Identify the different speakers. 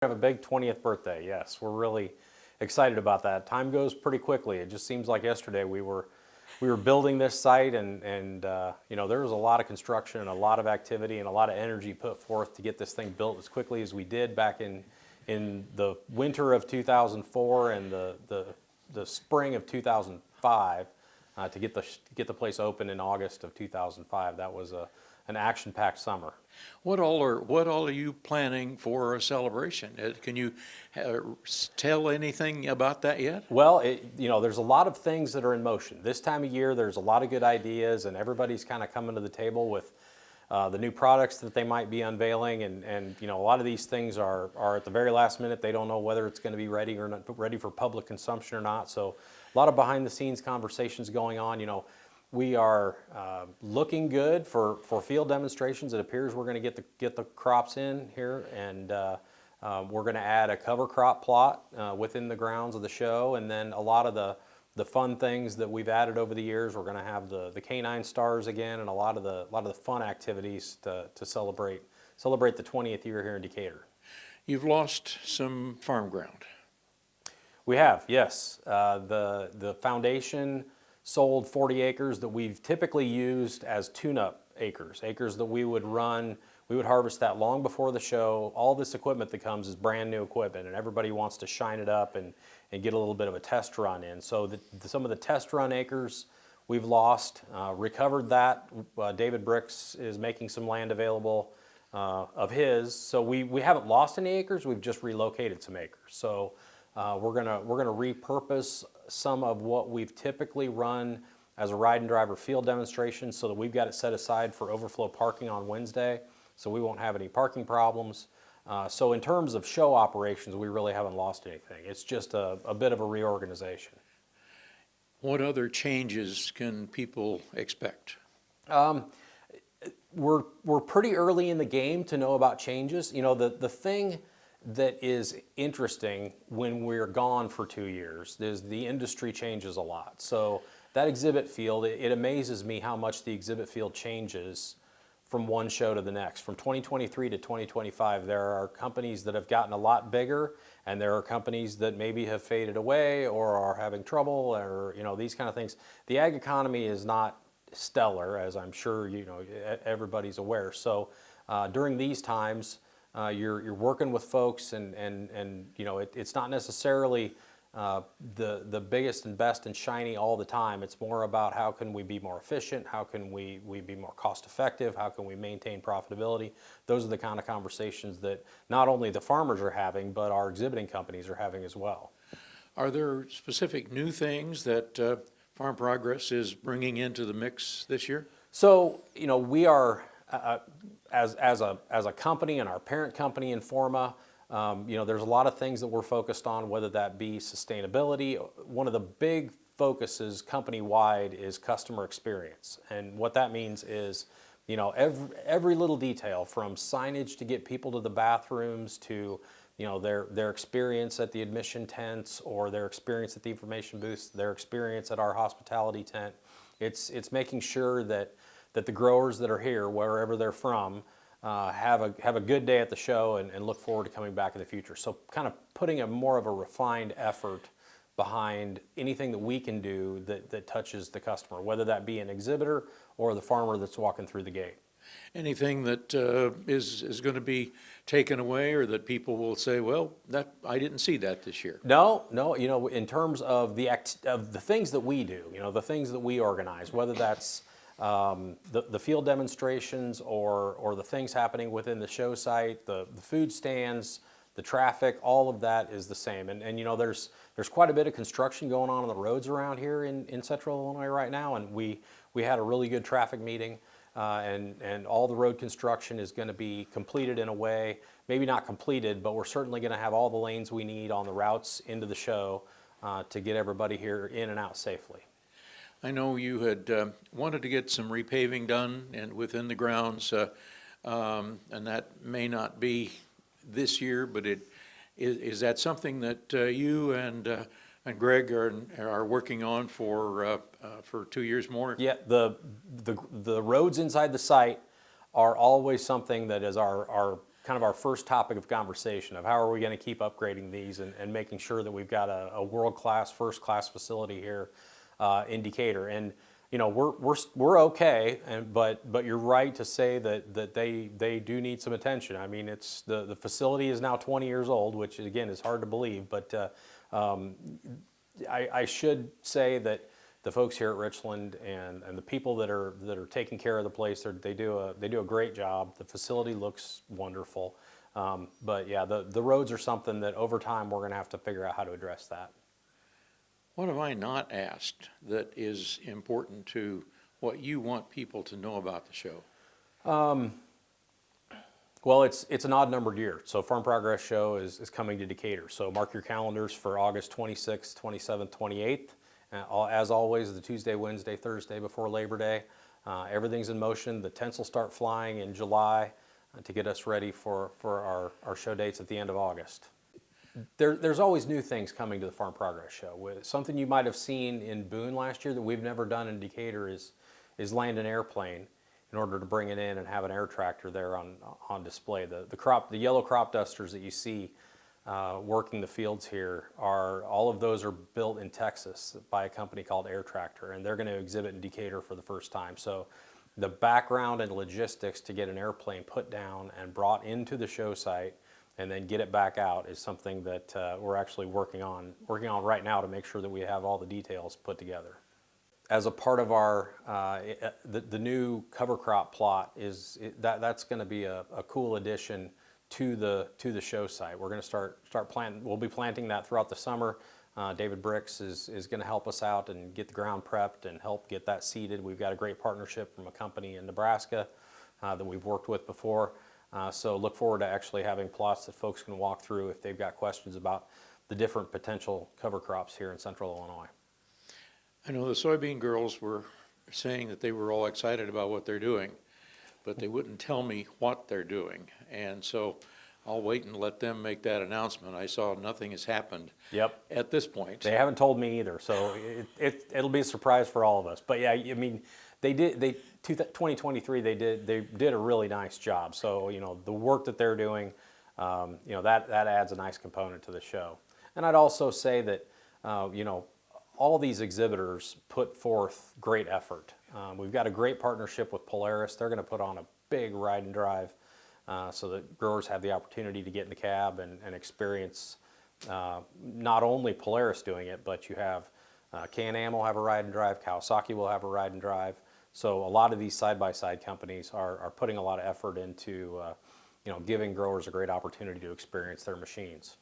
Speaker 1: Have a big 20th birthday. Yes, we're really excited about that. Time goes pretty quickly. It just seems like yesterday we were building this site, and you know, there was a lot of construction and a lot of activity and a lot of energy put forth to get this thing built as quickly as we did back in the winter of 2004 and the spring of 2005 to get the place open in August of 2005. That was an action-packed summer.
Speaker 2: What all are you planning for a celebration? Can you tell anything about that yet?
Speaker 1: Well, you know, there's a lot of things that are in motion. This time of year, there's a lot of good ideas, and everybody's kind of coming to the table with the new products that they might be unveiling, and you know, a lot of these things are at the very last minute. They don't know whether it's going to be ready or not, ready for public consumption or not. So a lot of behind-the-scenes conversations going on. You know, we are looking good for field demonstrations. It appears we're going to get the crops in here, and we're going to add a cover crop plot within the grounds of the show, and then a lot of the fun things that we've added over the years. We're going to have the canine stars again, and a lot of the fun activities to celebrate the 20th year here in Decatur.
Speaker 2: You've lost some farm ground.
Speaker 1: We have, yes. The foundation sold 40 acres that we've typically used as tune-up acres that we would harvest that long before the show. All this equipment that comes is brand new equipment, and everybody wants to shine it up and get a little bit of a test run in. So some of the test run acres we've lost, recovered that. David Bricks is making some land available of his. So we haven't lost any acres, we've just relocated some acres. So we're gonna repurpose some of what we've typically run as a ride and driver field demonstration, so that we've got it set aside for overflow parking on Wednesday, so we won't have any parking problems. So in terms of show operations, we really haven't lost anything. It's just a bit of a reorganization.
Speaker 2: What other changes can people expect?
Speaker 1: We're pretty early in the game to know about changes. You know, the thing that is interesting when we're gone for 2 years is the industry changes a lot. So that exhibit field, it amazes me how much the exhibit field changes from one show to the next. From 2023 to 2025, there are companies that have gotten a lot bigger, and there are companies that maybe have faded away or are having trouble, or you know, these kind of things. The ag economy is not stellar, as I'm sure you know everybody's aware. So during these times, you're working with folks, and you know, it's not necessarily the biggest and best and shiny all the time. It's more about how can we be more efficient, how can we be more cost effective, how can we maintain profitability. Those are the kind of conversations that not only the farmers are having, but our exhibiting companies are having as well.
Speaker 2: Are there specific new things that Farm Progress is bringing into the mix this year? So,
Speaker 1: you know, we are as a company, and our parent company Informa, you know, there's a lot of things that we're focused on, whether that be sustainability. One of the big focuses company-wide is customer experience, and what that means is, you know, every little detail, from signage to get people to the bathrooms, to you know, their experience at the admission tents, or their experience at the information booths, their experience at our hospitality tent. It's making sure that the growers that are here, wherever they're from, have a good day at the show and look forward to coming back in the future. So kind of putting a more of a refined effort behind anything that we can do that touches the customer, whether that be an exhibitor or the farmer that's walking through the gate. Anything that is going to be taken away, or that people will say, well, that I didn't see that this year? No, you know, in terms of the things that we do, you know, the things that we organize, whether that's the field demonstrations or the things happening within the show site, the food stands, the traffic, all of that is the same. And you know, there's quite a bit of construction going on the roads around here in Central Illinois right now, and we had a really good traffic meeting, and all the road construction is going to be completed in a way, maybe not completed, but we're certainly going to have all the lanes we need on the routes into the show to get everybody here in and out safely. I know you had wanted to get some repaving done and within the grounds, and that may not be this year, but is that something that you and Greg are working on for 2 years more? Yeah, the roads inside the site are always something that is our kind of our first topic of conversation of how are we going to keep upgrading these and making sure that we've got a world-class, first-class facility here in Decatur. And you know, we're okay, but you're right to say that they do need some attention. I mean, it's the facility is now 20 years old, which again is hard to believe, but I should say that the folks here at Richland and the people that are taking care of the place, they do a great job. The facility looks wonderful, but yeah, the roads are something that over time we're going to have to figure out how to address that.
Speaker 2: What have I not asked that is important to what you want people to know about the show?
Speaker 1: Well, it's an odd numbered year. So Farm Progress Show is coming to Decatur. So mark your calendars for August 26th, 27th, 28th. As always, the Tuesday, Wednesday, Thursday before Labor Day. Everything's in motion. The tents will start flying in July to get us ready for our show dates at the end of August. There's always new things coming to the Farm Progress Show. Something you might have seen in Boone last year that we've never done in Decatur is land an airplane in order to bring it in and have an air tractor there on display. The yellow crop dusters that you see working the fields here all of those are built in Texas by a company called Air Tractor, and they're going to exhibit in Decatur for the first time. So the background and logistics to get an airplane put down and brought into the show site and then get it back out is something that we're actually working on right now to make sure that we have all the details put together. As a part of our the new cover crop plot that's going to be a cool addition to the show site. We're going to start planting. We'll be planting that throughout the summer. David Bricks is going to help us out and get the ground prepped and help get that seeded. We've got a great partnership from a company in Nebraska that we've worked with before. So look forward to actually having plots that folks can walk through if they've got questions about the different potential cover crops here in central Illinois.
Speaker 2: I know the soybean girls were saying that they were all excited about what they're doing, but they wouldn't tell me what they're doing. And so I'll wait and let them make that announcement. I saw nothing has happened at this point.
Speaker 1: They haven't told me either, so it'll be a surprise for all of us. But yeah, I mean, 2023 they did a really nice job. So you know, the work that they're doing, you know, that adds a nice component to the show. And I'd also say that you know, all these exhibitors put forth great effort. We've got a great partnership with Polaris. They're going to put on a big ride and drive so that growers have the opportunity to get in the cab and experience not only Polaris doing it, but you have Can-Am will have a ride and drive, Kawasaki will have a ride and drive. So a lot of these side-by-side companies are putting a lot of effort into you know, giving growers a great opportunity to experience their machines.